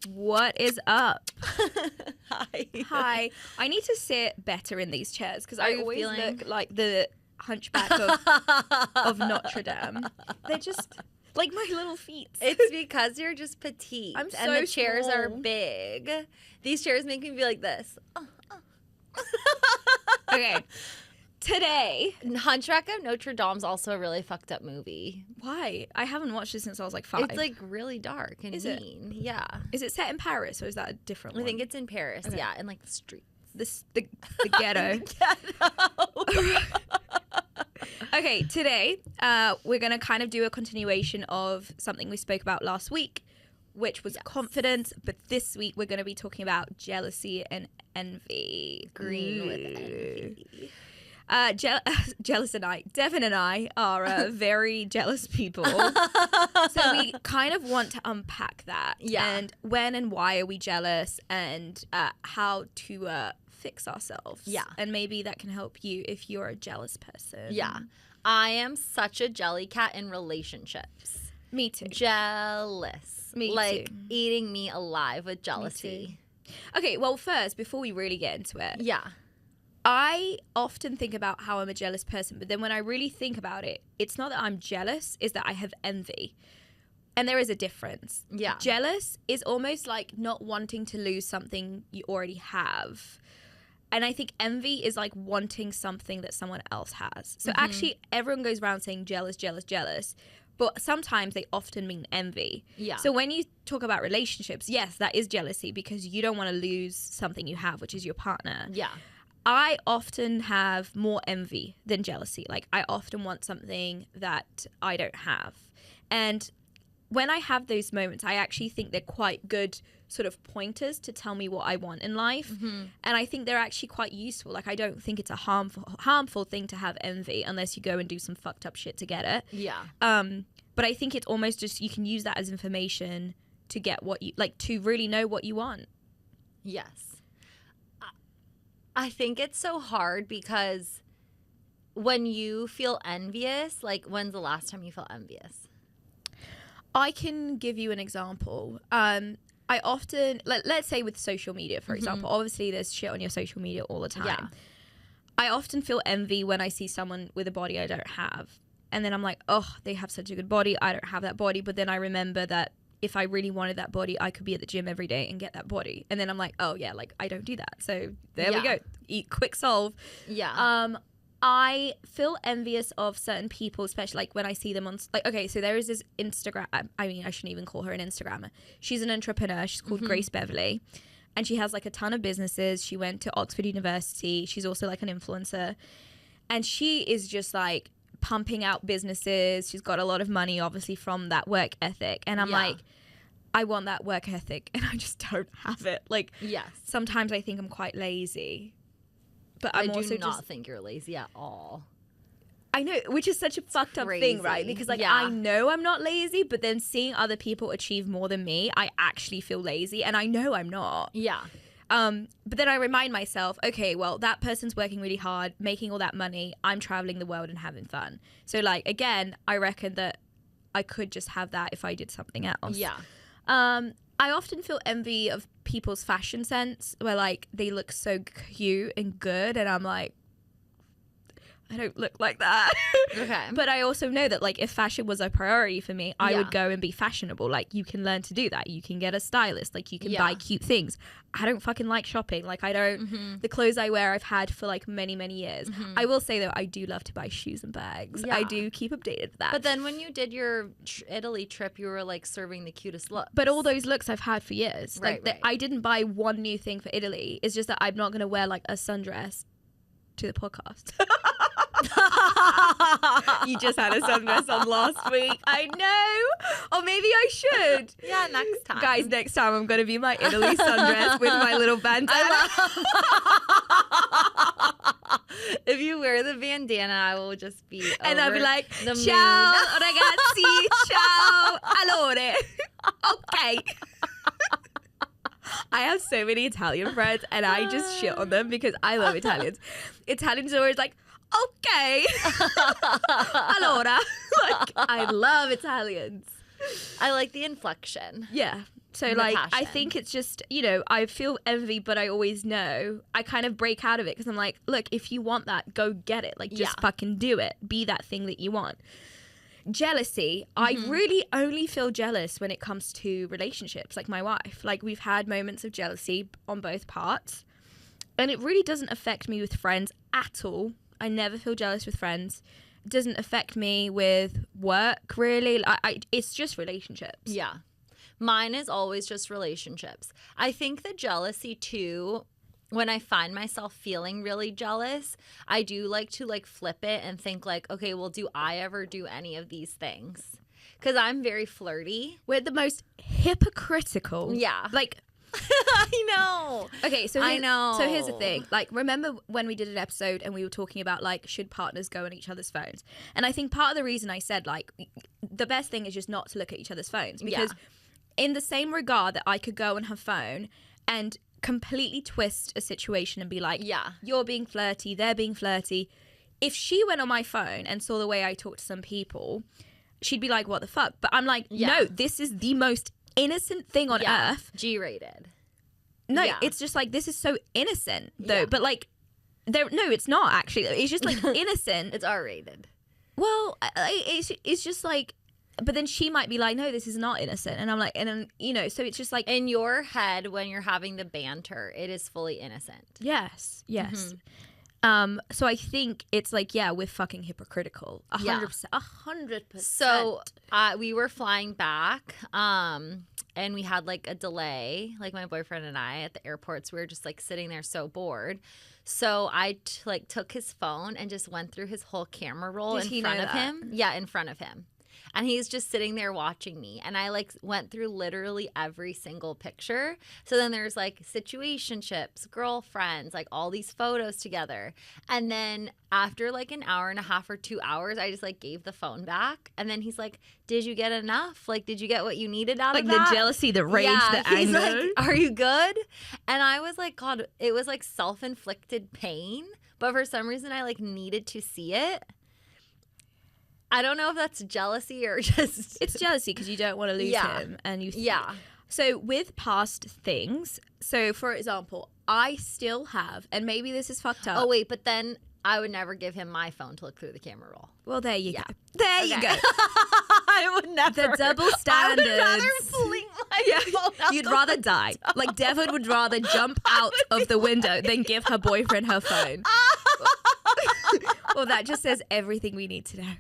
What is up? Hi. Hi. I need to sit better in these chairs because I always feeling- look like the hunchback of Notre Dame. They're just like my little feet. It's because you're just petite. I'm and the so chairs are small. big. These chairs make me be like this. Okay. Today. Hunchback of Notre Dame's also a really fucked up movie. Why? I haven't watched this since I was like 5. It's like really dark and Is it? mean. Yeah. Is it set in Paris or is that a different I one? think it's in Paris. Okay. Yeah, in like the streets. the ghetto. Okay, today we're going to kind of do a continuation of something we spoke about last week, which was confidence. But this week we're going to be talking about jealousy and envy. Green with envy. Jealous and I, Devon and I are very jealous people. So we kind of want to unpack that. Yeah. And when and why are we jealous and how to fix ourselves. Yeah. And maybe that can help you if you're a jealous person. Yeah. I am such a jelly cat in relationships. Me too. Jealous. Me like too. eating me alive with jealousy. Okay, well, first, before we really get into it, Yeah. I often think about how I'm a jealous person, but then when I really think about it, it's not that I'm jealous, it's that I have envy. And there is a difference. Yeah. Jealous is almost like not wanting to lose something you already have. And I think envy is like wanting something that someone else has. So actually, everyone goes around saying jealous, jealous, jealous. But sometimes they often mean envy. Yeah. So when you talk about relationships, yes, that is jealousy because you don't want to lose something you have, which is your partner. Yeah. I often have more envy than jealousy. Like, I often want something that I don't have. And when I have those moments, I actually think they're quite good sort of pointers to tell me what I want in life. And I think they're actually quite useful. Like, I don't think it's a harmful thing to have envy unless you go and do some fucked up shit to get it. Yeah. But I think it's almost just, you can use that as information to get what you, like, to really know what you want. Yes. I think it's so hard because when you feel envious, like, when's the last time you felt envious? I can give you an example. I often, let's say with social media, for example, obviously there's shit on your social media all the time. Yeah. I often feel envy when I see someone with a body I don't have. And then I'm like, oh, they have such a good body. I don't have that body. But then I remember that if I really wanted that body, I could be at the gym every day and get that body. And then I'm like, oh yeah, like I don't do that. So there we go. Quick solve. Yeah. I feel envious of certain people, especially like when I see them on, like, okay, so there is this Instagram, I mean, I shouldn't even call her an Instagrammer. She's an entrepreneur. She's called Grace Beverly. And she has like a ton of businesses. She went to Oxford University. She's also like an influencer. And she is just like pumping out businesses. She's got a lot of money, obviously, from that work ethic. And I'm like, I want that work ethic and I just don't have it. Like, Yes. sometimes I think I'm quite lazy. But I I'm do also not just, think you're lazy at all. I know, which is such a fucked up thing, right? crazy. Because like Yeah. I know I'm not lazy, but then seeing other people achieve more than me, I actually feel lazy, and I know I'm not. Yeah. But then I remind myself, okay, well, that person's working really hard, making all that money. I'm traveling the world and having fun. So like, again, I reckon that I could just have that if I did something else. Yeah. I often feel envy of people's fashion sense where like they look so cute and good, and I'm like, I don't look like that. Okay. But I also know that like if fashion was a priority for me, I Yeah. would go and be fashionable. Like, you can learn to do that. You can get a stylist. Like, you can Yeah. buy cute things. I don't fucking like shopping. Like, I don't, the clothes I wear I've had for like many, many years. I will say though, I do love to buy shoes and bags. I Yeah. do keep updated with that. But then when you did your Italy trip, you were like serving the cutest look. But all those looks I've had for years. Right, Like, right. I didn't buy one new thing for Italy. It's just that I'm not going to wear like a sundress to the podcast. You just had a sundress on last week. I know. Or maybe I should. Yeah, next time. Guys, next time I'm going to be my Italy sundress with my little bandana. If you wear the bandana, I will just be And I'll be over like, the ciao, moon. ragazzi, ciao, allora. Okay. I have so many Italian friends and I just shit on them because I love Italians. Italians are always like, okay. Allora. Like, I love Italians. I like the inflection. Yeah. So, The like, I passion. think it's just, you know, I feel envy, but I always know I kind of break out of it because I'm like, look, if you want that, go get it. Like, just fucking do it. Be that thing that you want. Jealousy, I really only feel jealous when it comes to relationships, like my wife. Like, we've had moments of jealousy on both parts, and it really doesn't affect me with friends at all. I never feel jealous with friends. It doesn't affect me with work, really. It's just relationships. Yeah. Mine is always just relationships. I think the jealousy too, when I find myself feeling really jealous, I do like to like flip it and think like, okay, well, do I ever do any of these things? Because I'm very flirty. We're the most hypocritical. Yeah. Like, I know. okay, so I know. So here's the thing. Like, remember when we did an episode and we were talking about like, should partners go on each other's phones? And I think part of the reason I said like, the best thing is just not to look at each other's phones, because in the same regard that I could go on her phone and completely twist a situation and be like, you're being flirty, they're being flirty. If she went on my phone and saw the way I talk to some people, she'd be like, what the fuck? But I'm like, no, this is the most innocent thing on earth. G-rated. No, it's just like, this is so innocent though. But like, no, it's not actually. It's just like innocent. It's R-rated. Well, it's just like, but then she might be like, no, this is not innocent. And I'm like, and then, you know, so it's just like. In your head, when you're having the banter, it is fully innocent. Yes. So I think it's like, we're fucking hypocritical. 100%. 100%. So we were flying back and we had like a delay, like my boyfriend and I at the airports. We were just like sitting there so bored. So I took his phone and just went through his whole camera roll in front of him. Yeah, in front of him. And he's just sitting there watching me. And I like went through literally every single picture. So then there's like situationships, girlfriends, like all these photos together. And then after like an hour and a half or 2 hours, I just like gave the phone back. And then he's like, did you get enough? Like, did you get what you needed out of that? Like the jealousy, the rage, the anger. He's like, are you good? And I was like, God, it was like self-inflicted pain. But for some reason, I like needed to see it. I don't know if that's jealousy or just... It's jealousy because you don't want to lose him. And you So with past things, so for example, I still have, and maybe this is fucked up. Oh, wait, but then I would never give him my phone to look through the camera roll. Well, there you go. There you go. I would never. The double standards. I would rather fling my phone out. You'd rather die. Like, Devon would rather jump out of the window than give her boyfriend her phone. Well, that just says everything we need to know.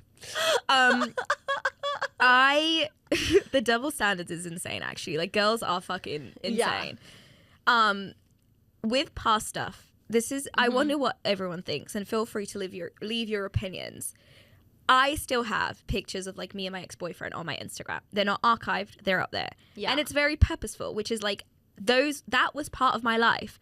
The double standards is insane, actually. Like, girls are fucking insane. With past stuff, this is, I wonder what everyone thinks, and feel free to leave your opinions. I still have pictures of like me and my ex-boyfriend on my Instagram. They're not archived, they're up there. And it's very purposeful, which is like, that was part of my life.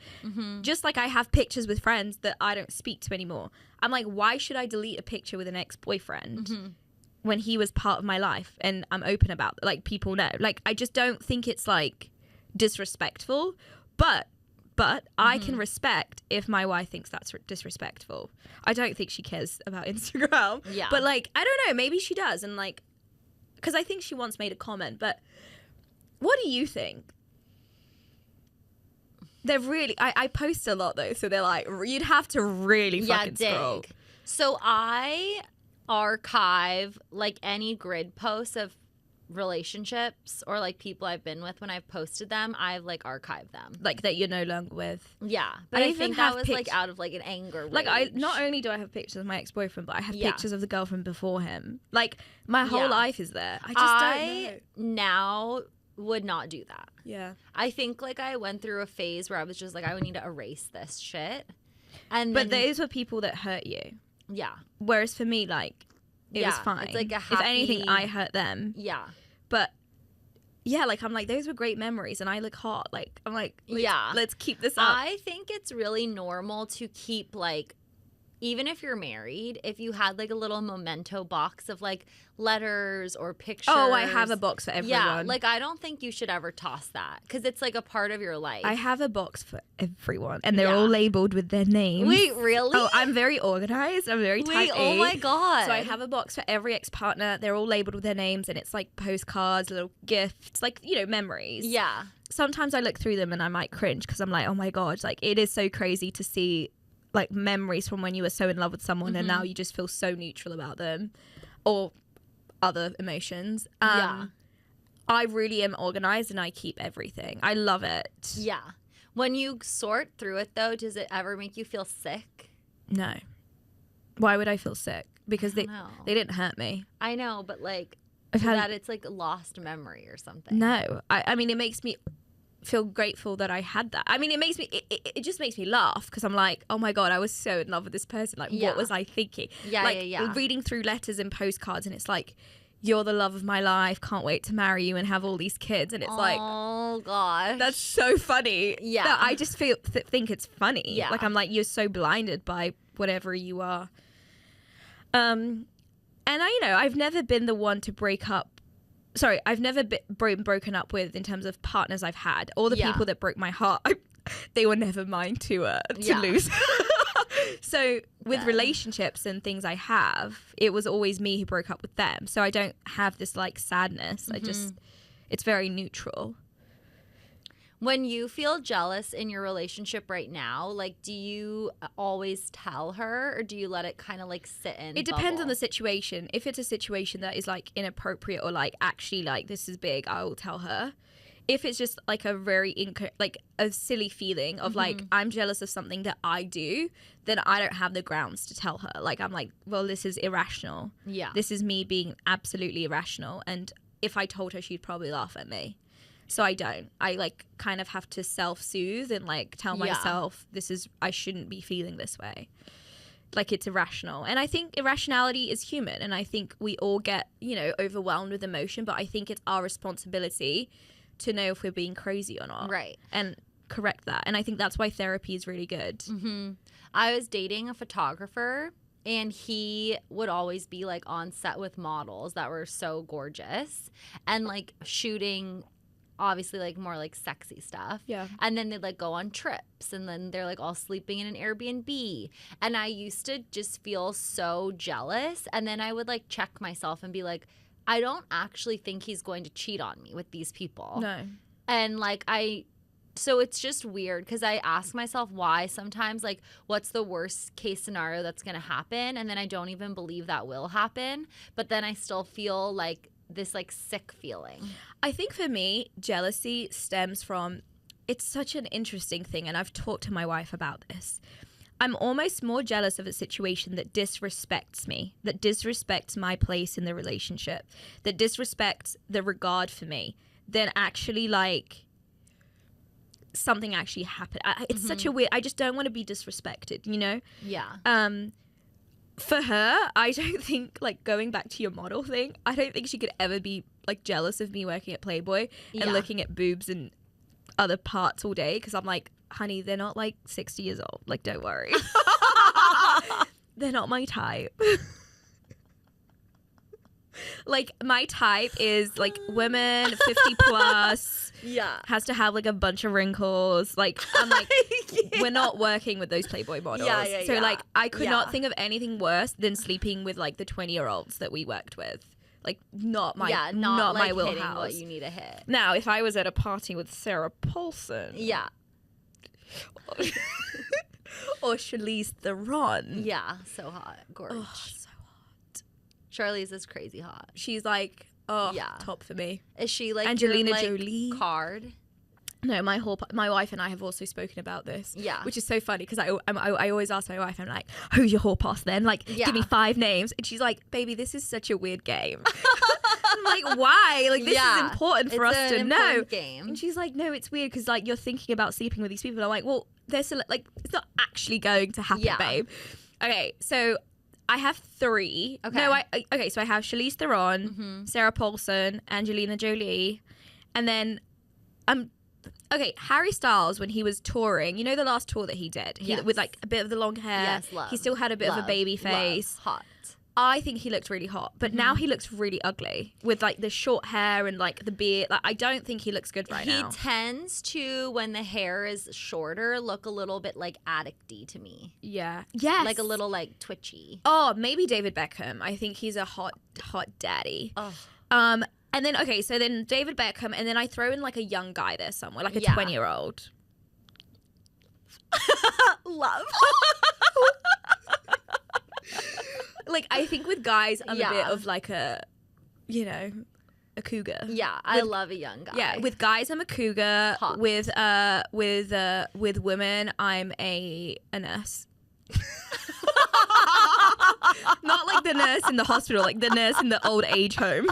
Just like I have pictures with friends that I don't speak to anymore. I'm like, why should I delete a picture with an ex-boyfriend when he was part of my life and I'm open about it? Like, people know. Like, I just don't think it's like disrespectful, but I can respect if my wife thinks that's disrespectful. I don't think she cares about Instagram. But like, I don't know, maybe she does. And like, because I think she once made a comment, but what do you think? They're really, I post a lot though, so they're like, you'd have to really fucking scroll. So I archive like any grid posts of relationships or like people I've been with. When I've posted them, I've like archived them. Like that you're no longer with. Yeah. But I think that was like out of like an anger rage. Like, I not only do I have pictures of my ex-boyfriend, but I have pictures of the girlfriend before him. Like, my whole life is there. I just don't know. Now would not do that. Yeah. I think like I went through a phase where I was just like, I would need to erase this shit. But those were people that hurt you. Yeah. Whereas for me, like, it was fine. It's like a happy... If anything, I hurt them. Yeah. But yeah, like, I'm like, those were great memories and I look hot. Like, I'm like, let's keep this up. I think it's really normal to keep like even if you're married, if you had like a little memento box of like letters or pictures. Oh, I have a box for everyone. Yeah, like I don't think you should ever toss that because it's like a part of your life. I have a box for everyone, and they're all labeled with their names. Wait, really? Oh, I'm very organized. I'm very type A. Oh my God. So I have a box for every ex-partner. They're all labeled with their names, and it's like postcards, little gifts, like, you know, memories. Yeah. Sometimes I look through them and I might cringe because I'm like, oh my God, like it is so crazy to see like memories from when you were so in love with someone and now you just feel so neutral about them or other emotions. Yeah. I really am organized and I keep everything. I love it. Yeah. When you sort through it though, does it ever make you feel sick? No. Why would I feel sick? Because they didn't hurt me. I know, but like that it's like a lost memory or something. No. I mean, it makes me feel grateful that I had that. I mean, it just makes me laugh because I'm like, oh my God, I was so in love with this person. Like, what was I thinking? Yeah. Reading through letters and postcards and it's like, you're the love of my life, can't wait to marry you and have all these kids. And it's like, oh gosh, that's so funny. Yeah. That I just think it's funny. Yeah. Like, I'm like, you're so blinded by whatever you are. And I've never been the one to break up. Sorry, I've never been broken up with in terms of partners I've had. All the people that broke my heart, they were never mine to lose. So with relationships and things I have, it was always me who broke up with them. So I don't have this like sadness. It's very neutral. When you feel jealous in your relationship right now, like, do you always tell her or do you let it kind of like sit in? It depends on the situation. If it's a situation that is like inappropriate or like actually like this is big, I will tell her. If it's just like a very like a silly feeling of like I'm jealous of something that I do, then I don't have the grounds to tell her. Like I'm like, well, this is irrational. Yeah. This is me being absolutely irrational. And if I told her, she'd probably laugh at me. So I don't. I like kind of have to self-soothe and like tell myself I shouldn't be feeling this way. Like it's irrational. And I think irrationality is human. And I think we all get, overwhelmed with emotion. But I think it's our responsibility to know if we're being crazy or not. Right. And correct that. And I think that's why therapy is really good. Mm-hmm. I was dating a photographer. And he would always be like on set with models that were so gorgeous and like shooting obviously like more like sexy stuff. Yeah. And then they'd like go on trips and then they're like all sleeping in an Airbnb. And I used to just feel so jealous. And then I would like check myself and be like, I don't actually think he's going to cheat on me with these people. No. And like so it's just weird because I ask myself why sometimes, like, what's the worst case scenario that's going to happen? And then I don't even believe that will happen. But then I still feel like this like sick feeling. I think for me, jealousy stems from, it's such an interesting thing. And I've talked to my wife about this. I'm almost more jealous of a situation that disrespects me, that disrespects my place in the relationship, that disrespects the regard for me, than actually like something actually happened. It's such a weird, I just don't want to be disrespected, Yeah. For her, I don't think, like, going back to your model thing, I don't think she could ever be like jealous of me working at Playboy and looking at boobs and other parts all day, because I'm like, honey, they're not like 60 years old, like, don't worry. They're not my type. Like, my type is like women 50 plus. Yeah. Has to have like a bunch of wrinkles. Like, I'm like, we're not working with those Playboy models. So like, I could not think of anything worse than sleeping with like the 20-year-olds that we worked with. Like, not my not like my wheelhouse. What you need to hit. Now, if I was at a party with Sarah Paulson. Yeah. Or Charlize Theron. Yeah, so hot. Gorgeous. Oh, so hot. Charlize is crazy hot. She's like, top for me. Is she like Angelina your, like, Jolie card? No, my wife and I have also spoken about this. Yeah. Which is so funny because I always ask my wife, I'm like, who's your whore pass then? Like, give me 5 names. And she's like, baby, this is such a weird game. I'm like, why? Like, this is important for us to know. Game. And she's like, no, it's weird because like you're thinking about sleeping with these people. I'm like, well, there's like, it's not actually going to happen, babe. Okay, so I have 3. Okay. No, so I have Charlize Theron, Sarah Paulson, Angelina Jolie, and then I'm okay, Harry Styles, when he was touring, you know the last tour that he did? Yes. With like a bit of the long hair. Yes, love. He still had a bit of a baby face. Hot. I think he looked really hot, but now he looks really ugly with like the short hair and like the beard. Like I don't think he looks good now. He tends to, when the hair is shorter, look a little bit like addict-y to me. Yeah. Yes. Like a little like twitchy. Oh, maybe David Beckham. I think he's a hot daddy. Oh. And then okay, so then David Beckham, and then I throw in like a young guy there somewhere, like a 20-year-old. Love. Like I think with guys, I'm a bit of like a cougar. Yeah, I love a young guy. Yeah, with guys, I'm a cougar. Hot. With women, I'm a nurse. Not like the nurse in the hospital, like the nurse in the old age home.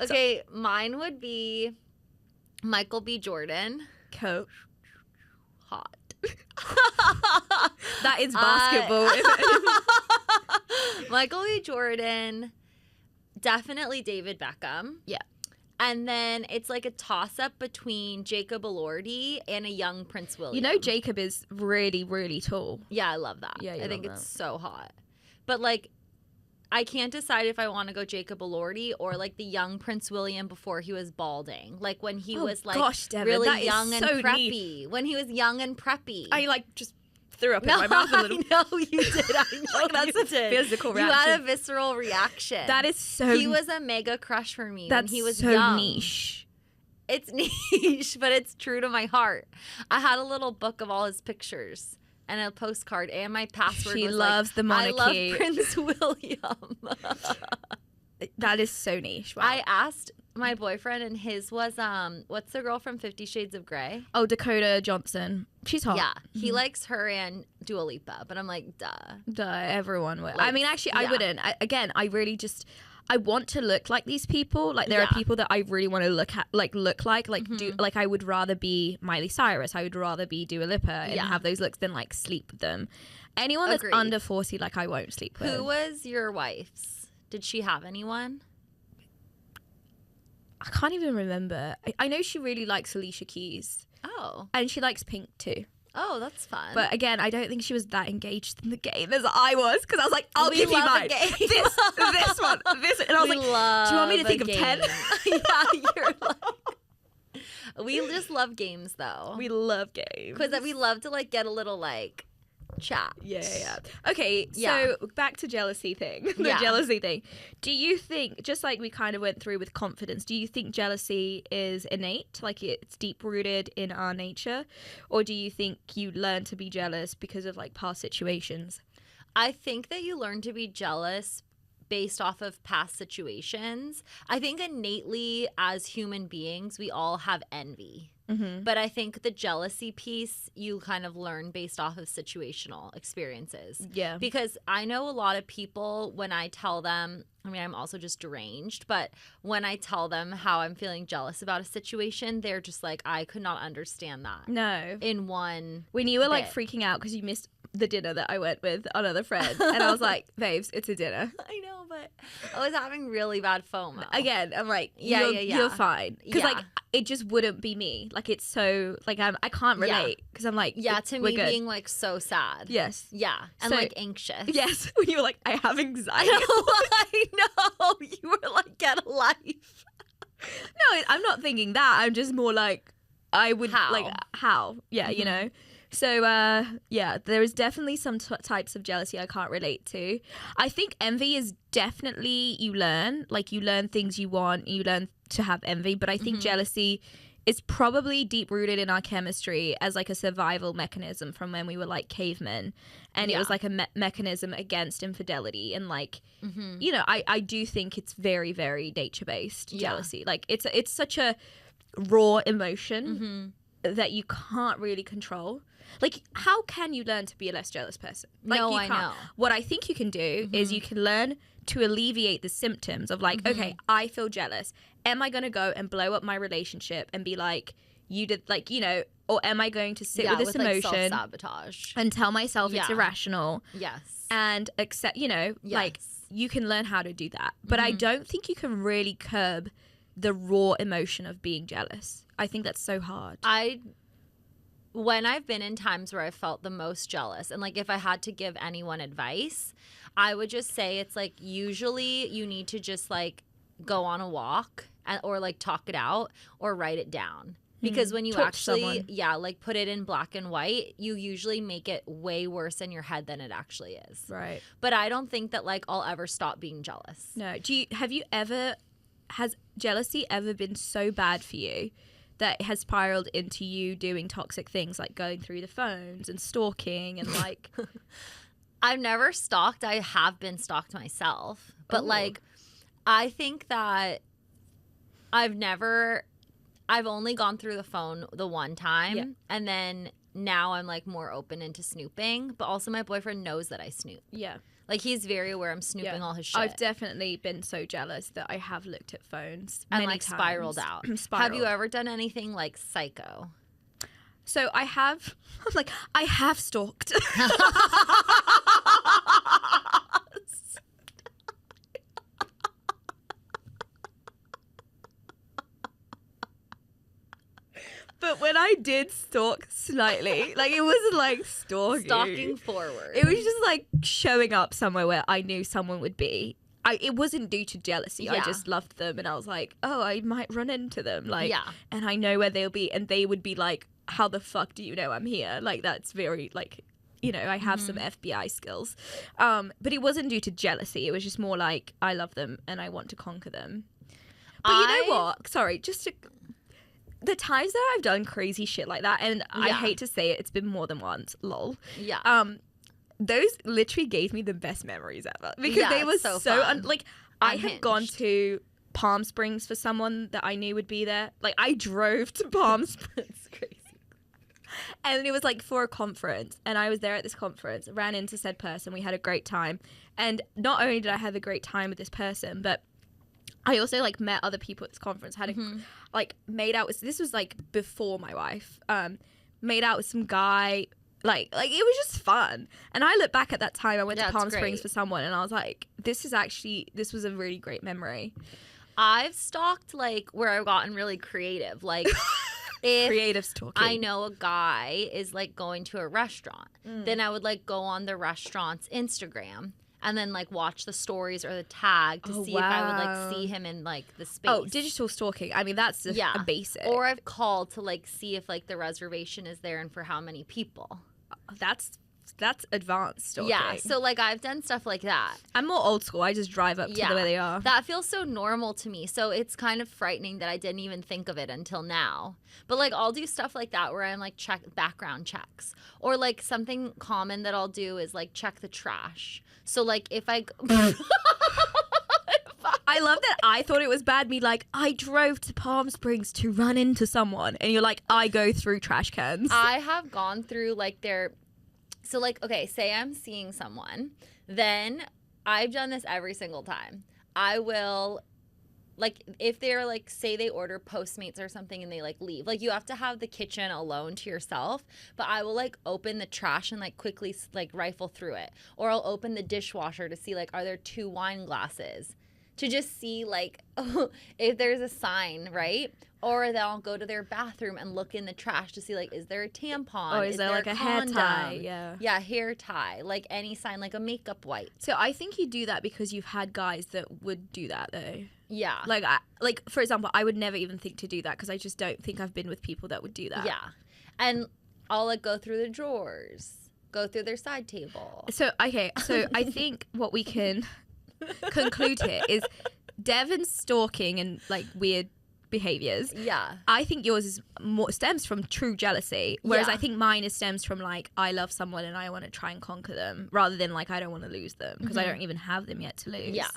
Okay, mine would be Michael B. Jordan. Coach. Hot. That is basketball, isn't it? Michael B. Jordan. Definitely David Beckham. Yeah. And then it's like a toss-up between Jacob Elordi and a young Prince William. You know Jacob is really, really tall. Yeah, I love that. Yeah, I think love it's that. so hot. But like, I can't decide if I want to go Jacob Elordi or like the young Prince William before he was balding. Like when he was like Devin, really young and so preppy. neat. When he was young and preppy. I like just threw up in my mouth a little. I know you did. I know That's you a did. physical You reaction. had a visceral reaction. That is so. He was a mega crush for me That's when he was so young. niche. It's niche, but it's true to my heart. I had a little book of all his pictures and a postcard, and my password She was loves like, the monarchy. I love Prince William. That is so niche. Wow. I asked my boyfriend, and his was what's the girl from 50 Shades of Grey? Oh, Dakota Johnson. She's hot. Yeah, he likes her and Dua Lipa, but I'm like, duh. Duh, everyone would. Like, I mean, actually, I yeah. wouldn't. I really just. I want to look like these people. Like there are Yeah. people that I really want to look like do like I would rather be Miley Cyrus. I would rather be Dua Lipa and Yeah. have those looks than like sleep with them. Anyone that's Agreed. under 40, like I won't sleep with. Who was your wife's? Did she have anyone? I can't even remember. I know she really likes Alicia Keys. Oh. And she likes Pink too. Oh, that's fun. But again, I don't think she was that engaged in the game as I was, because I was like, I'll We give you love a mine. game. This one, this. And I was We like, do you want me to love think a of 10? game. Yeah, you're like... We just love games, though. We love games. Because we love to, like, get a little, like, chat. Yeah. Okay, Yeah. so back to jealousy thing. The Yeah. jealousy thing. Do you think, just like we kind of went through with confidence, do you think jealousy is innate? Like it's deep-rooted in our nature? Or do you think you learn to be jealous because of like past situations? I think that you learn to be jealous based off of past situations. I think innately, as human beings, we all have envy. Mm-hmm. But I think the jealousy piece you kind of learn based off of situational experiences. Yeah. Because I know a lot of people, when I tell them, I mean, I'm also just deranged, but when I tell them how I'm feeling jealous about a situation, they're just like, I could not understand that No. in one When you were like bit. freaking out because you missed the dinner that I went with another friend, and I was like, babes, it's a dinner. I know, but I was having really bad FOMO. Again, I'm like, Yeah, you're, yeah, yeah. you're fine. Because Yeah. like, it just wouldn't be me. Like, it's so, like, I can't Yeah. relate because I'm like, Yeah, to we're me good. being like so sad. Yes. Yeah, and So- like anxious. Yes. When you were like, I have anxiety. I know. You were like, get a life. No, I'm not thinking that. I'm just more like, I would, How? like, how? Yeah, you know? So, yeah, there is definitely some types of jealousy I can't relate to. I think envy is definitely, you learn things you want, you learn to have envy, but I think jealousy is probably deep rooted in our chemistry as like a survival mechanism from when we were like cavemen. And it was like a mechanism against infidelity. And like, you know, I do think it's very, very nature based jealousy. Like it's such a raw emotion that you can't really control. Like, how can you learn to be a less jealous person? Like, No, you I can't. know. What I think you can do is you can learn to alleviate the symptoms of like, okay, I feel jealous. Am I going to go and blow up my relationship and be like, you did, like, you know, or am I going to sit with this like, emotion self-sabotage. and tell myself it's Yeah. irrational Yes. and accept, you know, like, Yes. you can learn how to do that. But I don't think you can really curb the raw emotion of being jealous. I think that's so hard. When I've been in times where I felt the most jealous, and like if I had to give anyone advice, I would just say it's like usually you need to just like go on a walk or like talk it out or write it down. Because when you actually, like put it in black and white, you usually make it way worse in your head than it actually is. Right. But I don't think that like I'll ever stop being jealous. No. Has jealousy ever been so bad for you that it has spiraled into you doing toxic things like going through the phones and stalking and like... I've never stalked. I have been stalked myself. But like, I think that I've only gone through the phone the one time. Yeah. And then now I'm like more open into snooping. But also my boyfriend knows that I snoop. Yeah. Like he's very aware I'm snooping all his shit. I've definitely been so jealous that I have looked at phones and many like times. Spiraled out. Have you ever done anything like psycho? So I have stalked. But when I did stalk slightly, like it wasn't like stalking forward. It was just like showing up somewhere where I knew someone would be. It wasn't due to jealousy. Yeah. I just loved them and I was like, oh, I might run into them. Like, and I know where they'll be, and they would be like, how the fuck do you know I'm here? Like, that's very like, you know, I have some FBI skills. But it wasn't due to jealousy. It was just more like I love them and I want to conquer them. But you know what? Sorry, just to... The times that I've done crazy shit like that, and I hate to say it, it's been more than once, lol. Yeah. Those literally gave me the best memories ever. Because they were so like, I had gone to Palm Springs for someone that I knew would be there. Like, I drove to Palm Springs. Crazy. And it was like for a conference, and I was there at this conference, ran into said person, we had a great time. And not only did I have a great time with this person, but I also like met other people at this conference, had like made out with, this was like before my wife, made out with some guy, like it was just fun. And I look back at that time, I went to Palm Springs for someone, and I was like, this was a really great memory. I've stalked like where I've gotten really creative, like if creative stalking. I know a guy is like going to a restaurant, then I would like go on the restaurant's Instagram and then like watch the stories or the tag to see if I would like see him in like the space. Oh, digital stalking. I mean, that's just a basic. Or I've called to like see if like the reservation is there and for how many people. That's advanced stalking. Yeah, so like I've done stuff like that. I'm more old school. I just drive up to the way they are. That feels so normal to me. So it's kind of frightening that I didn't even think of it until now. But like I'll do stuff like that where I'm like check background checks. Or like something common that I'll do is like check the trash. So like if I I love that I thought it was bad. Me like, I drove to Palm Springs to run into someone. And you're like, I go through trash cans. I have gone through like their... So like, okay, say I'm seeing someone. Then I've done this every single time. I will... Like, if they're, like, say they order Postmates or something and they, like, leave. Like, you have to have the kitchen alone to yourself. But I will, like, open the trash and, like, quickly, like, rifle through it. Or I'll open the dishwasher to see, like, are there 2 wine glasses? To just see, like, if there's a sign, right? Or then I'll go to their bathroom and look in the trash to see, like, is there a tampon? Or is there like, a hair tie? Yeah. Yeah, hair tie. Like, any sign, like a makeup wipe. So I think you do that because you've had guys that would do that, though. Yeah. Like, for example, I would never even think to do that because I just don't think I've been with people that would do that. Yeah. And I'll, like, go through the drawers, go through their side table. So, okay. So I think what we can conclude here is Devon's stalking and, like, weird behaviors. Yeah. I think yours is more stems from true jealousy, whereas I think mine stems from like I love someone and I want to try and conquer them rather than like I don't want to lose them because I don't even have them yet to lose. Yeah.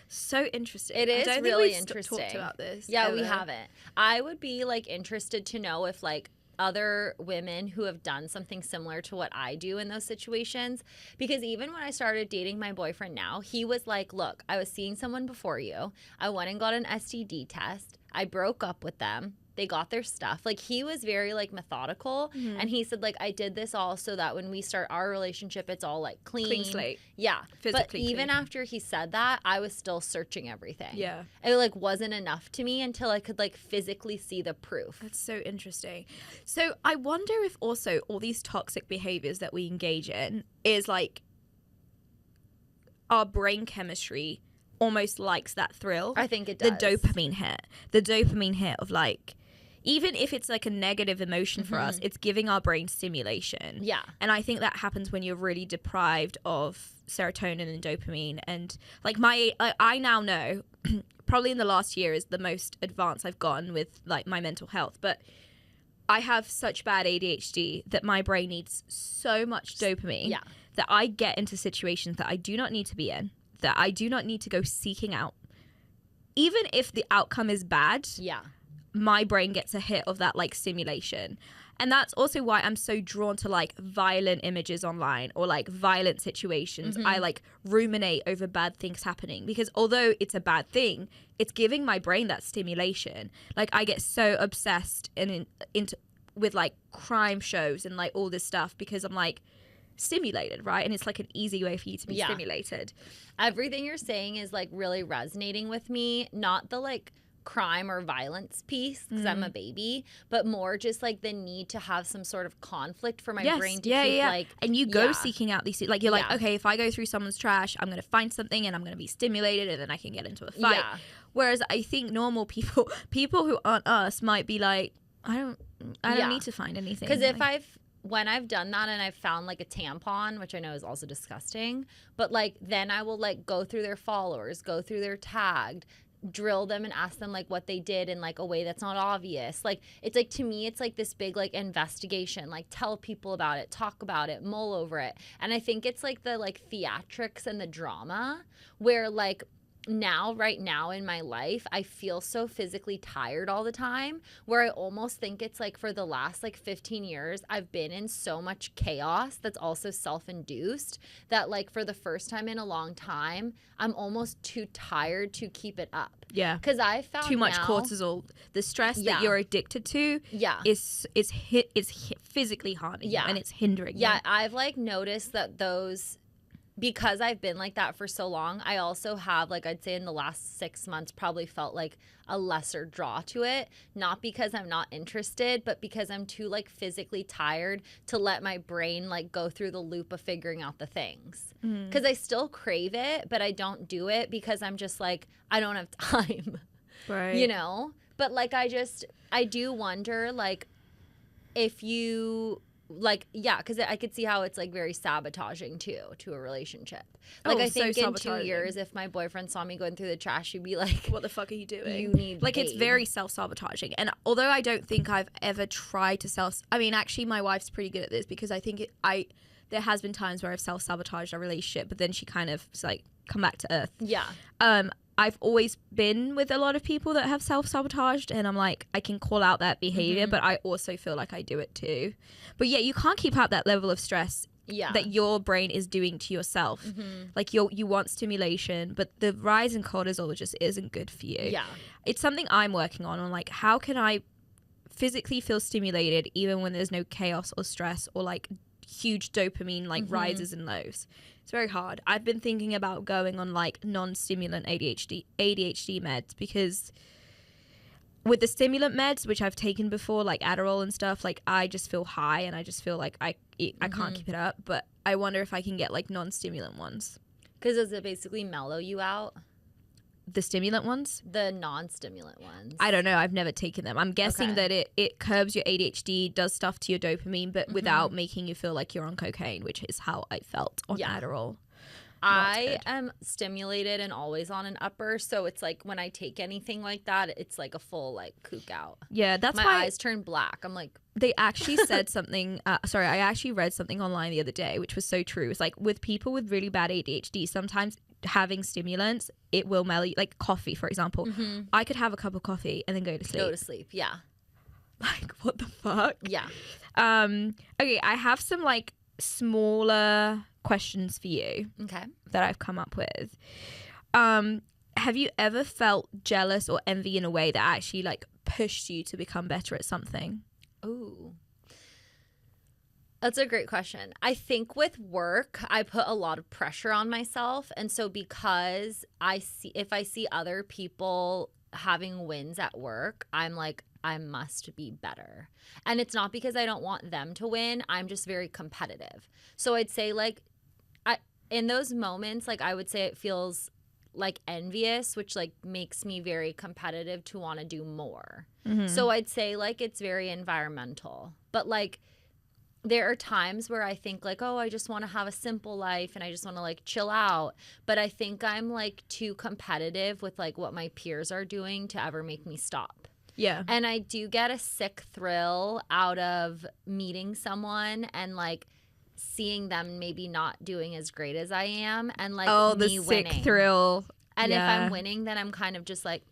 So interesting. It is really interesting. Talked about this. Yeah, ever. We haven't. I would be like interested to know if like other women who have done something similar to what I do in those situations. Because even when I started dating my boyfriend now, he was like, look, I was seeing someone before you. I went and got an STD test. I broke up with them. They got their stuff. Like, he was very like methodical, and he said like, I did this all so that when we start our relationship, it's all like clean slate. Yeah. Physically but even clean. after he said that, I was still searching everything. Yeah. It like wasn't enough to me until I could like physically see the proof. That's so interesting. So I wonder if also all these toxic behaviors that we engage in is like our brain chemistry almost likes that thrill. I think it does. The dopamine hit of like, even if it's like a negative emotion for us, it's giving our brain stimulation. Yeah. And I think that happens when you're really deprived of serotonin and dopamine. And like I now know probably in the last year is the most advanced I've gotten with like my mental health, but I have such bad ADHD that my brain needs so much dopamine that I get into situations that I do not need to be in, that I do not need to go seeking out. Even if the outcome is bad, my brain gets a hit of that like stimulation. And that's also why I'm so drawn to like violent images online or like violent situations. I like ruminate over bad things happening because although it's a bad thing, it's giving my brain that stimulation. Like I get so obsessed into with like crime shows and like all this stuff because I'm like stimulated, right? And it's like an easy way for you to be stimulated. Everything you're saying is like really resonating with me, not the like crime or violence piece because I'm a baby, but more just like the need to have some sort of conflict for my brain to keep like, and you go seeking out these, like you're like, okay, if I go through someone's trash, I'm going to find something and I'm going to be stimulated and then I can get into a fight. Whereas I think normal people who aren't us might be like, I don't need to find anything. Because when I've done that and I've found like a tampon, which I know is also disgusting, but like then I will like go through their followers, go through their tagged, drill them and ask them like what they did in like a way that's not obvious. Like it's like, to me it's like this big like investigation, like tell people about it, talk about it, mull over it. And I think it's like the like theatrics and the drama where like right now in my life I feel so physically tired all the time where I almost think it's like for the last like 15 years I've been in so much chaos that's also self-induced that like for the first time in a long time I'm almost too tired to keep it up. Yeah. Because I found too much cortisol. The stress that you're addicted to is physically harming you and it's hindering you. I've like noticed that those, because I've been like that for so long, I also have, like, I'd say in the last 6 months probably felt like a lesser draw to it. Not because I'm not interested, but because I'm too, like, physically tired to let my brain, like, go through the loop of figuring out the things. Because I still crave it, but I don't do it because I'm just, like, I don't have time. Right. You know? But, like, I do wonder, like, if you... like, yeah, because I could see how it's like very sabotaging too to a relationship. Like, I think in 2 years, if my boyfriend saw me going through the trash, he'd be like, what the fuck are you doing? You need like aid. It's very self-sabotaging. And although I don't think I've ever tried to actually my wife's pretty good at this because I think there has been times where I've self-sabotaged our relationship, but then she kind of like come back to earth. Yeah. I've always been with a lot of people that have self-sabotaged and I'm like, I can call out that behavior, but I also feel like I do it too. But yeah, you can't keep up that level of stress that your brain is doing to yourself. Like you want stimulation, but the rise in cortisol just isn't good for you. Yeah. It's something I'm working on like, how can I physically feel stimulated even when there's no chaos or stress or like huge dopamine like rises and lows. It's very hard. I've been thinking about going on like non-stimulant ADHD meds because with the stimulant meds, which I've taken before, like Adderall and stuff, like I just feel high and I just feel like I can't keep it up. But I wonder if I can get like non-stimulant ones. Because does it basically mellow you out? The stimulant ones? The non-stimulant ones. I don't know. I've never taken them. I'm guessing that it curbs your ADHD, does stuff to your dopamine, but without making you feel like you're on cocaine, which is how I felt on Adderall. I am stimulated and always on an upper, so it's like when I take anything like that, it's like a full like kook out. Yeah, that's my why eyes turn black. I'm like, they actually said something. I actually read something online the other day, which was so true. It's like with people with really bad ADHD, sometimes having stimulants, it will mellow you. Like coffee, for example. I could have a cup of coffee and then go to sleep. Yeah. Like what the fuck? Yeah. Okay, I have some like smaller questions for you. Okay. That I've come up with. Have you ever felt jealous or envy in a way that actually like pushed you to become better at something? Ooh. That's a great question. I think with work, I put a lot of pressure on myself. And so because if I see other people having wins at work, I'm like, I must be better. And it's not because I don't want them to win. I'm just very competitive. So I'd say like, in those moments, like I would say it feels like envious, which like makes me very competitive to want to do more. Mm-hmm. So I'd say like it's very environmental. But like, there are times where I think like, oh, I just want to have a simple life and I just want to like chill out. But I think I'm like too competitive with like what my peers are doing to ever make me stop. Yeah. And I do get a sick thrill out of meeting someone and like seeing them maybe not doing as great as I am and like me winning. Sick thrill. And if I'm winning, then I'm kind of just like,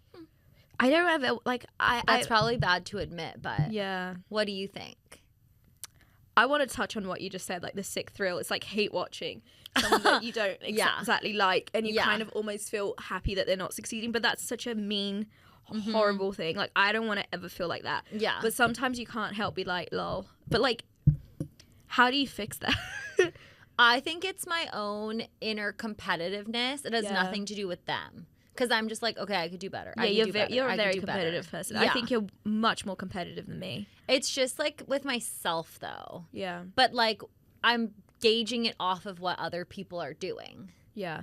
I don't have it. Like that's probably bad to admit, but yeah. What do you think? I want to touch on what you just said, like the sick thrill. It's like hate watching someone that you don't exactly like, and you kind of almost feel happy that they're not succeeding. But that's such a mean, horrible thing. Like, I don't want to ever feel like that. Yeah. But sometimes you can't help be like, lol. But like, how do you fix that? I think it's my own inner competitiveness. It has nothing to do with them. Because I'm just like, okay, I could do better. Yeah, you're a very competitive person. Yeah. I think you're much more competitive than me. It's just like with myself, though. Yeah. But like, I'm gauging it off of what other people are doing. Yeah.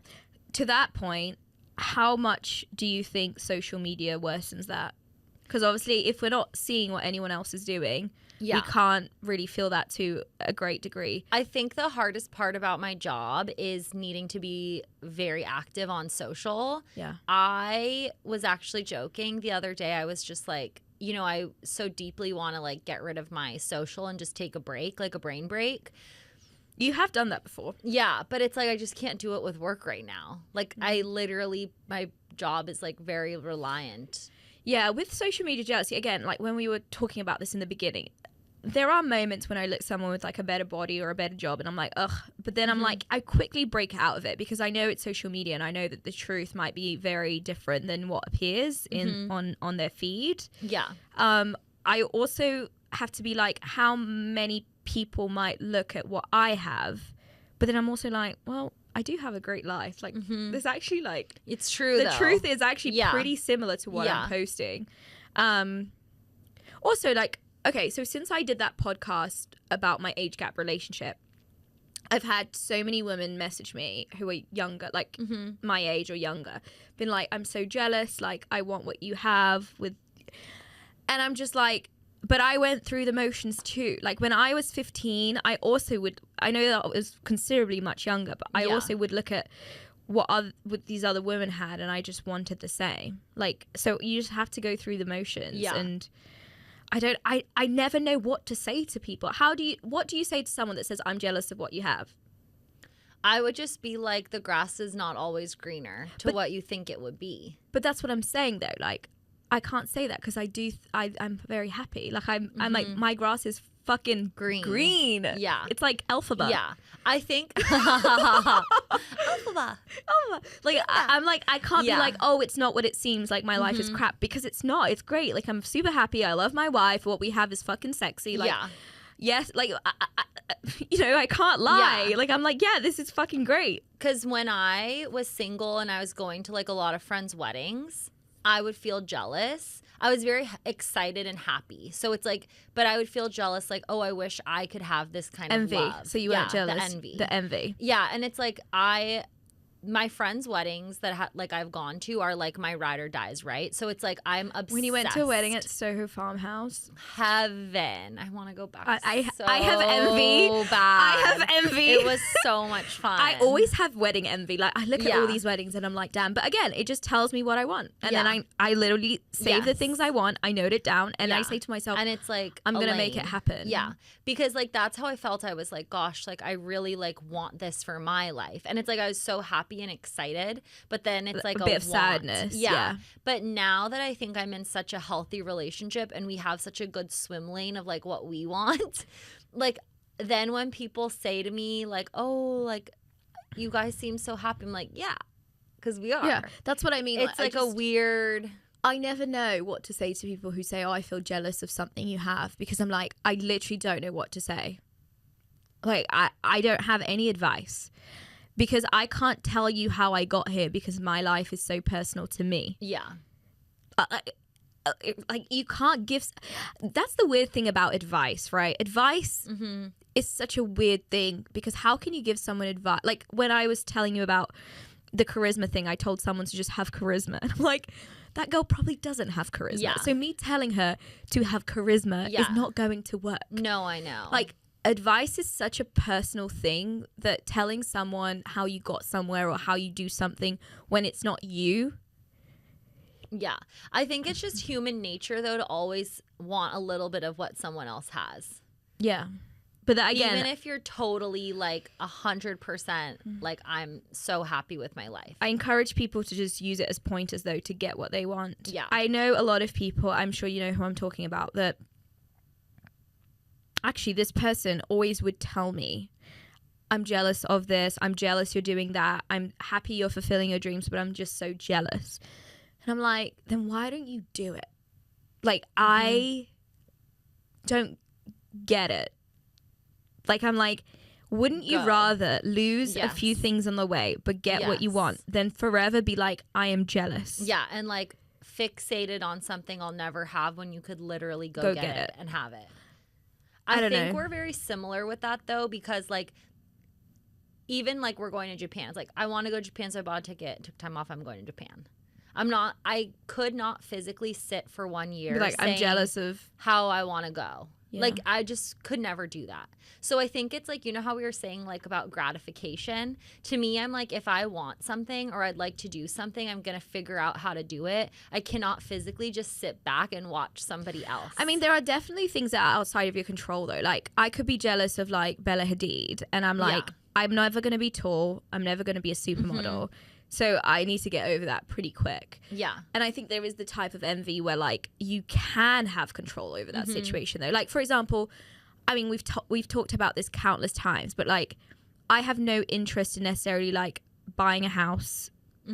To that point, how much do you think social media worsens that? Because obviously, if we're not seeing what anyone else is doing, we can't really feel that to a great degree. I think the hardest part about my job is needing to be very active on social. Yeah. I was actually joking the other day. I was just like, you know, I so deeply want to like get rid of my social and just take a break, like a brain break. You have done that before. Yeah, but it's like I just can't do it with work right now. Like I literally, my job is like very reliant. Yeah, with social media jealousy, again, like when we were talking about this in the beginning, there are moments when I look at someone with like a better body or a better job and I'm like, ugh. But then I'm like, I quickly break out of it because I know it's social media and I know that the truth might be very different than what appears on their feed. Yeah. I also have to be like, how many people might look at what I have? But then I'm also like, well, I do have a great life. Like, there's actually like... It's true, The truth is actually pretty similar to what I'm posting. Also, like, okay, so since I did that podcast about my age gap relationship, I've had so many women message me who are younger, like my age or younger, been like, I'm so jealous, like, I want what you have with... And I'm just like, but I went through the motions too. Like, when I was 15, I also would... I know that I was considerably much younger, but I also would look at what these other women had, and I just wanted the same. Like, so you just have to go through the motions. Yeah. And... I never know what to say to people. What do you say to someone that says, I'm jealous of what you have? I would just be like, the grass is not always greener to what you think it would be. But that's what I'm saying though. Like, I can't say that because I'm very happy. Like I'm like, my grass is fucking green. Yeah. It's like alphabet. Yeah. I think alphabet. Like I'm like, I can't be like, oh, it's not what it seems, like my life is crap, because it's not. It's great. Like, I'm super happy. I love my wife. What we have is fucking sexy. Like, yes, like I can't lie. Like, I'm like, yeah, this is fucking great. Because when I was single and I was going to like a lot of friends' weddings, I would feel jealous. I was very excited and happy. So it's like, but I would feel jealous, like, oh, I wish I could have this kind of love. So you weren't jealous. The envy. Yeah, and it's like my friends' weddings that like I've gone to are like my ride or dies, right? So it's like I'm obsessed. When you went to a wedding at Soho Farmhouse, heaven! I want to go back. I have envy. Bad. I have envy. It was so much fun. I always have wedding envy. Like, I look at all these weddings and I'm like, damn. But again, it just tells me what I want, and then I literally save the things I want. I note it down, and I say to myself, and it's like, I'm gonna make it happen. Yeah, because like that's how I felt. I was like, gosh, like I really like want this for my life, and it's like I was so happy and excited, but then it's like a bit of sadness. Yeah. But now that I think I'm in such a healthy relationship and we have such a good swim lane of like what we want, like then when people say to me like, oh, like you guys seem so happy, I'm like, yeah, because we are. Yeah, that's what I mean. It's like a weird I never know what to say to people who say, oh, I feel jealous of something you have, because I'm like, I literally don't know what to say. Like, I don't have any advice, because I can't tell you how I got here, because my life is so personal to me. Yeah. Like, you can't give. That's the weird thing about advice, right? Advice is such a weird thing, because how can you give someone advice? Like, when I was telling you about the charisma thing, I told someone to just have charisma, and I'm like, that girl probably doesn't have charisma. Yeah. So me telling her to have charisma is not going to work. No, I know. Like, advice is such a personal thing that telling someone how you got somewhere or how you do something when it's not you. Yeah. I think it's just human nature, though, to always want a little bit of what someone else has. Yeah. But that, again, even if you're totally like 100%, like, I'm so happy with my life. I encourage people to just use it as pointers, though, to get what they want. Yeah. I know a lot of people, I'm sure you know who I'm talking about, that actually this person always would tell me, I'm jealous of this, I'm jealous you're doing that, I'm happy you're fulfilling your dreams, but I'm just so jealous. And I'm like, then why don't you do it? Like, I don't get it. Like, I'm like, wouldn't you rather lose a few things on the way but get what you want than forever be like, I am jealous? Yeah, and like fixated on something I'll never have when you could literally go get it and have it. I think we're very similar with that, though, because like, even like, we're going to Japan. It's like, I want to go to Japan, so I bought a ticket, took time off, I'm going to Japan. I could not physically sit for 1 year like, I'm jealous of how I want to go. Yeah. Like, I just could never do that. So I think it's like, you know how we were saying like about gratification? To me, I'm like, if I want something or I'd like to do something, I'm going to figure out how to do it. I cannot physically just sit back and watch somebody else. I mean, there are definitely things that are outside of your control, though. Like, I could be jealous of like Bella Hadid, and I'm like, I'm never going to be tall. I'm never going to be a supermodel. So I need to get over that pretty quick. Yeah. And I think there is the type of envy where like you can have control over that situation, though. Like, for example, I mean, we've talked about this countless times, but like, I have no interest in necessarily like buying a house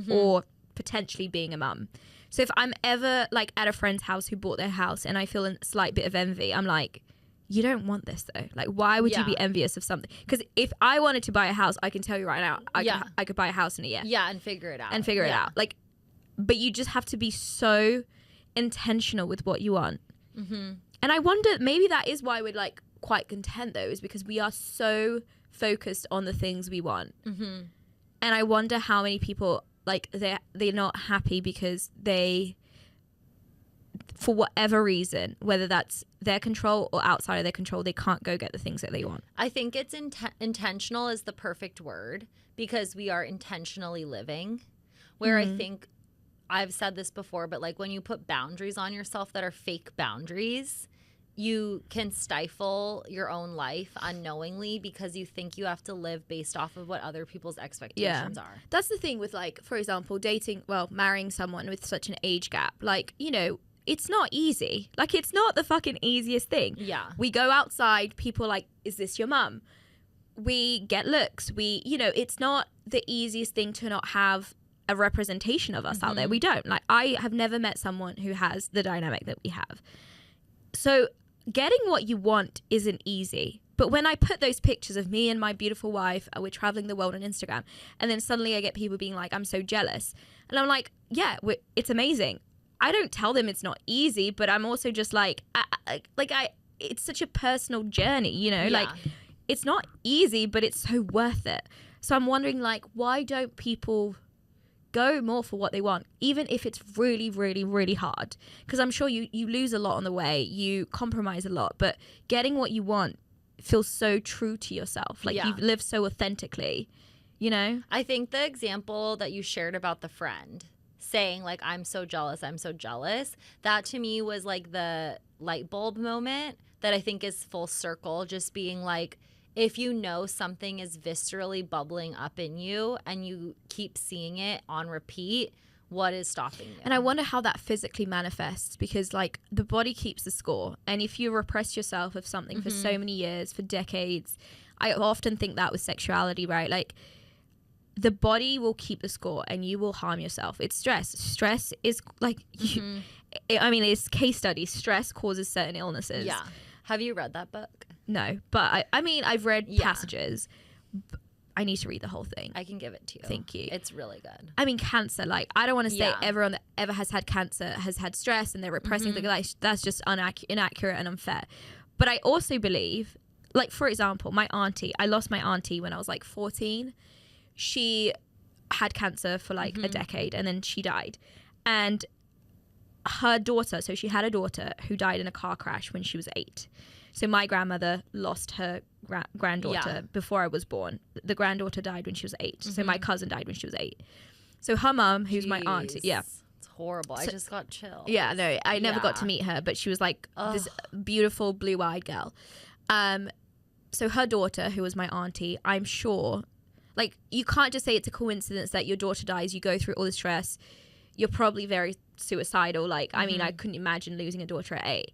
or potentially being a mum. So if I'm ever like at a friend's house who bought their house and I feel a slight bit of envy, I'm like, you don't want this, though. Like, why would you be envious of something? Because if I wanted to buy a house, I can tell you right now, I could buy a house in a year. Yeah, and figure it out. Like, but you just have to be so intentional with what you want. And I wonder, maybe that is why we're like quite content, though, is because we are so focused on the things we want. And I wonder how many people, like, they're not happy because they, for whatever reason, whether that's their control or outside of their control, they can't go get the things that they want. I think it's intentional is the perfect word, because we are intentionally living, where I think I've said this before, but like, when you put boundaries on yourself that are fake boundaries, you can stifle your own life unknowingly because you think you have to live based off of what other people's expectations are. That's the thing with, like, for example, marrying someone with such an age gap. Like, you know, it's not easy. Like, it's not the fucking easiest thing. Yeah. We go outside, people are like, is this your mum? We get looks. It's not the easiest thing to not have a representation of us out there. We don't. Like, I have never met someone who has the dynamic that we have. So getting what you want isn't easy. But when I put those pictures of me and my beautiful wife, we're traveling the world on Instagram, and then suddenly I get people being like, I'm so jealous. And I'm like, yeah, it's amazing. I don't tell them it's not easy, but I'm also just like, it's such a personal journey, you know? Like, it's not easy, but it's so worth it. So I'm wondering, like, why don't people go more for what they want, even if it's really, really, really hard? Because I'm sure you lose a lot on the way, you compromise a lot, but getting what you want feels so true to yourself. Like, you've lived so authentically, you know? I think the example that you shared about the friend saying like, I'm so jealous, that to me was like the light bulb moment that I think is full circle, just being like, if you know something is viscerally bubbling up in you and you keep seeing it on repeat, what is stopping you? And I wonder how that physically manifests, because like, the body keeps the score, and if you repress yourself of something for so many years, for decades, I often think that with sexuality, right? Like, the body will keep the score and you will harm yourself. It's stress is like it's case studies. Stress causes certain illnesses. Yeah. Have you read that book? No, but I've read passages. I need to read the whole thing. I can give it to you. Thank you. It's really good. I mean, cancer, like, I don't want to say everyone that ever has had cancer has had stress and they're repressing the life. That's just inaccurate and unfair. But I also believe, like, for example, I lost my auntie when I was like 14. She had cancer for like a decade and then she died. And her daughter, so she had a daughter who died in a car crash when she was 8. So my grandmother lost her granddaughter before I was born. The granddaughter died when she was 8. So my cousin died when she was 8. So her mum, who's my aunt, It's horrible. I just got chills. Yeah, no, I never got to meet her, but she was like this beautiful blue-eyed girl. So her daughter, who was my auntie, I'm sure, like, you can't just say it's a coincidence that your daughter dies, you go through all the stress, you're probably very suicidal. Like, I mean, I couldn't imagine losing a daughter at 8.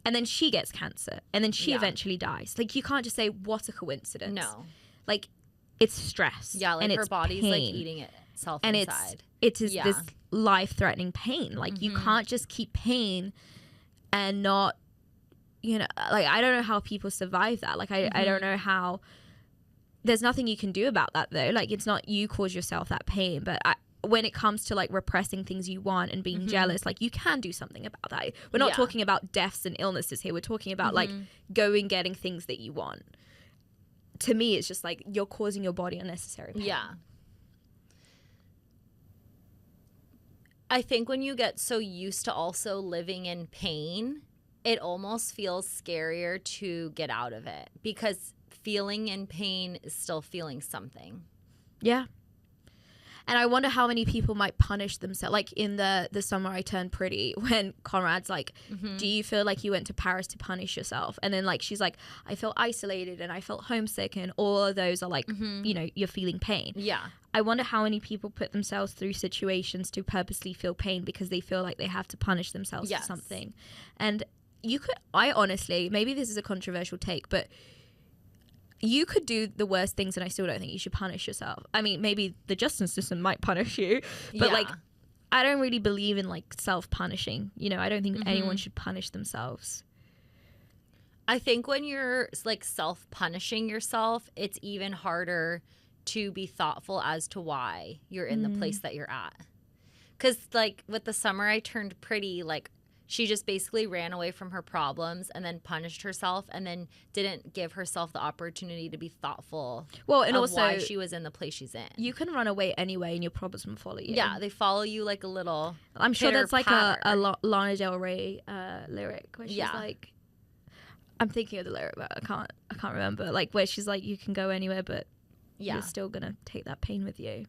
And then she gets cancer. And then she eventually dies. Like, you can't just say, what a coincidence. No. Like, it's stress. Yeah, like and her it's body's pain. like eating itself and inside. It is this life-threatening pain. Like, you can't just keep pain and not, you know, like, I don't know how people survive that. Like, I don't know how, there's nothing you can do about that, though. Like, it's not you cause yourself that pain. But when it comes to like repressing things you want and being jealous, like, you can do something about that. We're not talking about deaths and illnesses here. We're talking about like getting things that you want. To me, it's just like you're causing your body unnecessary pain. Yeah. I think when you get so used to also living in pain, it almost feels scarier to get out of it, because feeling in pain is still feeling something. Yeah. And I wonder how many people might punish themselves. Like in the summer I turned pretty, when Conrad's like, do you feel like you went to Paris to punish yourself? And then like she's like, I felt isolated and I felt homesick, and all of those are like, you know, you're feeling pain. Yeah. I wonder how many people put themselves through situations to purposely feel pain because they feel like they have to punish themselves for something. And I honestly, maybe this is a controversial take, but you could do the worst things and I still don't think you should punish yourself. I mean, maybe the justice system might punish you, but like, I don't really believe in like self-punishing. You know, I don't think anyone should punish themselves. I think when you're like self-punishing yourself, it's even harder to be thoughtful as to why you're in the place that you're at. Because like with the summer I turned pretty, like, she just basically ran away from her problems and then punished herself and then didn't give herself the opportunity to be thoughtful. Well, and of also why she was in the place she's in. You can run away anyway and your problems will follow you. Yeah, they follow you like a little I'm sure that's like a pitter-patter. Lana Del Rey lyric where she's like, I'm thinking of the lyric, but I can't remember. Like where she's like, you can go anywhere, but you're still gonna take that pain with you.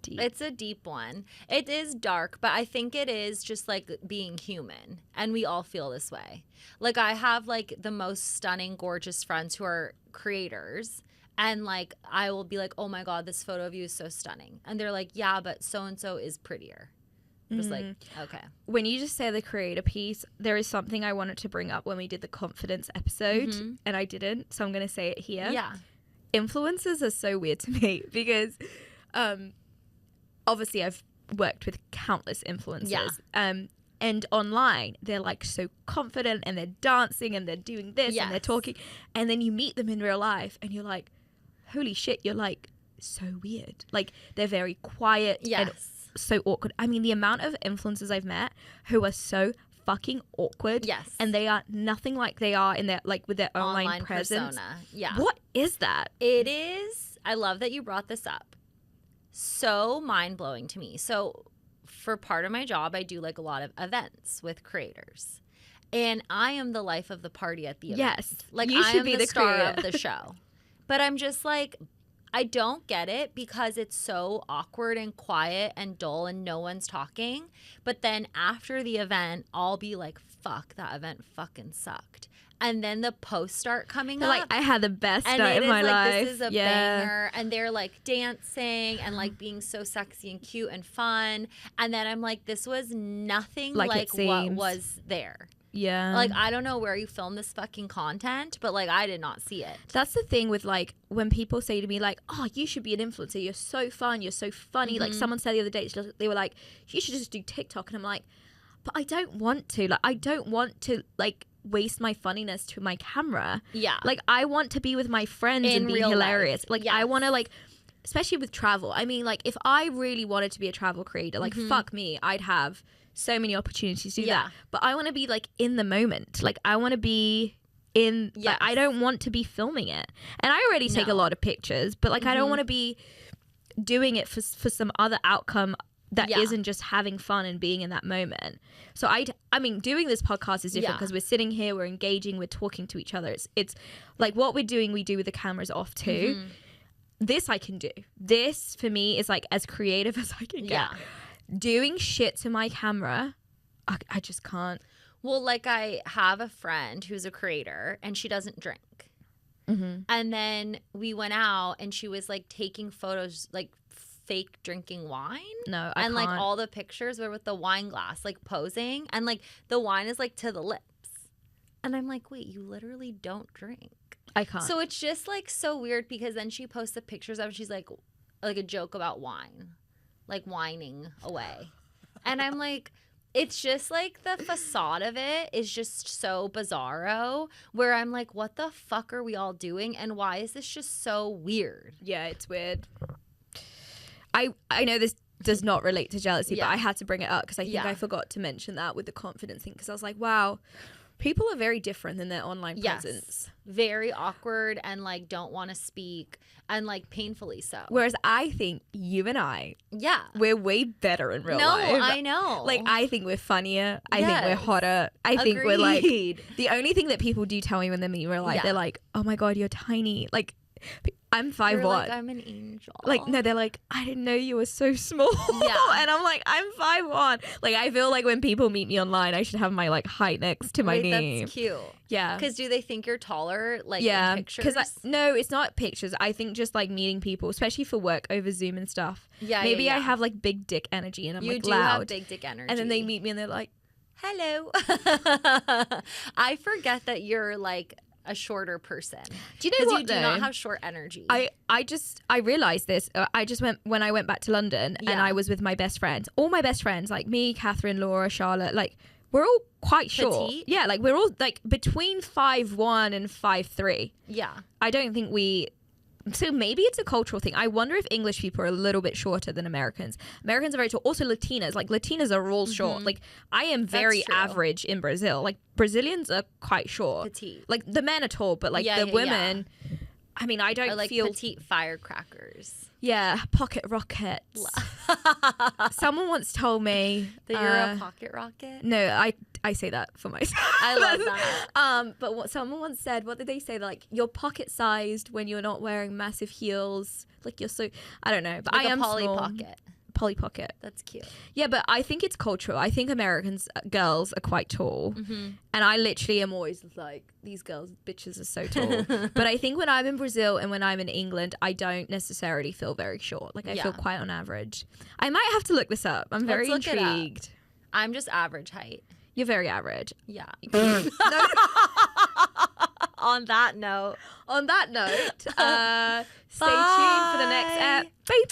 Deep. It's a deep one. It is dark, but I think it is just like being human, and we all feel this way. Like I have like the most stunning, gorgeous friends who are creators, and like I will be like, oh my God, this photo of you is so stunning, and they're like, yeah, but so and so is prettier. Just like, okay. When you just say the creator piece, there is something I wanted to bring up when we did the confidence episode, and I didn't, so I'm gonna say it here. Yeah. Influencers are so weird to me because obviously I've worked with countless influencers. And online, they're like so confident and they're dancing and they're doing this and they're talking. And then you meet them in real life and you're like, holy shit, you're like so weird. Like they're very quiet and so awkward. I mean, the amount of influencers I've met who are so fucking awkward. Yes. And they are nothing like they are in their, like with their online presence. Persona. Yeah. What is that? It is. I love that you brought this up. So mind-blowing to me. So for part of my job, I do like a lot of events with creators, and I am the life of the party at the event. Yes, like you I should am be the star creator. of the show. But I'm just like, I don't get it because it's so awkward and quiet and dull and no one's talking. But then after the event, I'll be like, fuck, that event fucking sucked. And then the posts start coming up. Like, I had the best and night it of is my like, life. this is a banger. And they're like dancing and like being so sexy and cute and fun. And then I'm like, this was nothing like what seems. was there. Yeah. Like, I don't know where you filmed this fucking content, but like, I did not see it. That's the thing with like when people say to me like, oh, you should be an influencer, you're so fun, you're so funny. Like someone said the other day, they were like, you should just do TikTok. And I'm like, but I don't want to. Like, I don't want to like waste my funniness to my camera. Yeah. Like, I want to be with my friends In and be real hilarious. life. Like, Yes. I want to like, especially with travel. I mean, like, if I really wanted to be a travel creator, like, fuck me, I'd have so many opportunities to do that. But I want to be like in the moment. Like, I want to be in, like, I don't want to be filming it. And I already take a lot of pictures, but like, I don't want to be doing it for some other outcome that isn't just having fun and being in that moment. So I mean, doing this podcast is different because we're sitting here, we're engaging, we're talking to each other. It's like what we're doing, we do with the cameras off too. This I can do. This for me is like as creative as I can get. Doing shit to my camera, I just can't. Well, like I have a friend who's a creator and she doesn't drink. And then we went out and she was like taking photos, like fake drinking wine. No, and like all the pictures were with the wine glass, like posing, and like the wine is like to the lips. And I'm like, wait, you literally don't drink. I can't. So it's just like so weird because then she posts the pictures of she's like a joke about wine, like whining away. And I'm like, it's just like the facade of it is just so bizarro where I'm like, what the fuck are we all doing? And why is this just so weird? Yeah, it's weird. I know this does not relate to jealousy, but I had to bring it up because I think I forgot to mention that with the confidence thing because I was like, wow, people are very different in their online presence. Very awkward and like don't want to speak and like painfully so. Whereas I think you and I, we're way better in real life. No, I know. Like I think we're funnier. I think we're hotter. I think we're like, the only thing that people do tell me when they meet in real life, they're like, oh my God, you're tiny. Like I'm 5'1". Like, I'm an angel. Like, no, they're like, I didn't know you were so small. And I'm like, I'm 5'1". Like, I feel like when people meet me online, I should have my like height next to my knee. That's cute. Yeah. Because do they think you're taller, like in pictures? Because no, it's not pictures. I think just like meeting people, especially for work over Zoom and stuff. Maybe I have like big dick energy and I'm like loud. You do have big dick energy. And then they meet me and they're like, hello. I forget that you're like a shorter person. Do you know what? You do not have short energy. I realized this. I just went when I went back to London and I was with my best friends. All my best friends, like me, Catherine, Laura, Charlotte, like we're all quite short. Petite? Yeah, like we're all like between 5'1" and 5'3". Yeah. I don't think we. So maybe it's a cultural thing. I wonder if English people are a little bit shorter than Americans. Americans are very tall. Also Latinas. Like Latinas are all short. Like I am very average in Brazil. Like Brazilians are quite short. Petite. Like the men are tall, but like the women, I mean, I don't like feel petite firecrackers. Yeah, pocket rockets. Someone once told me that you're a pocket rocket. No, I say that for myself. I love that. But what someone once said, what did they say? Like you're pocket sized when you're not wearing massive heels. Like you're so, I don't know, but like I am Polly small. Pocket. Polly Pocket. That's cute. Yeah, but I think it's cultural. I think Americans girls are quite tall, and I literally am always like, these girls, bitches are so tall. But I think when I'm in Brazil and when I'm in England, I don't necessarily feel very short. Like I feel quite on average. I might have to look this up. I'm very intrigued. I'm just average height. You're very average. Yeah. On that note, stay tuned for the next app. Bye.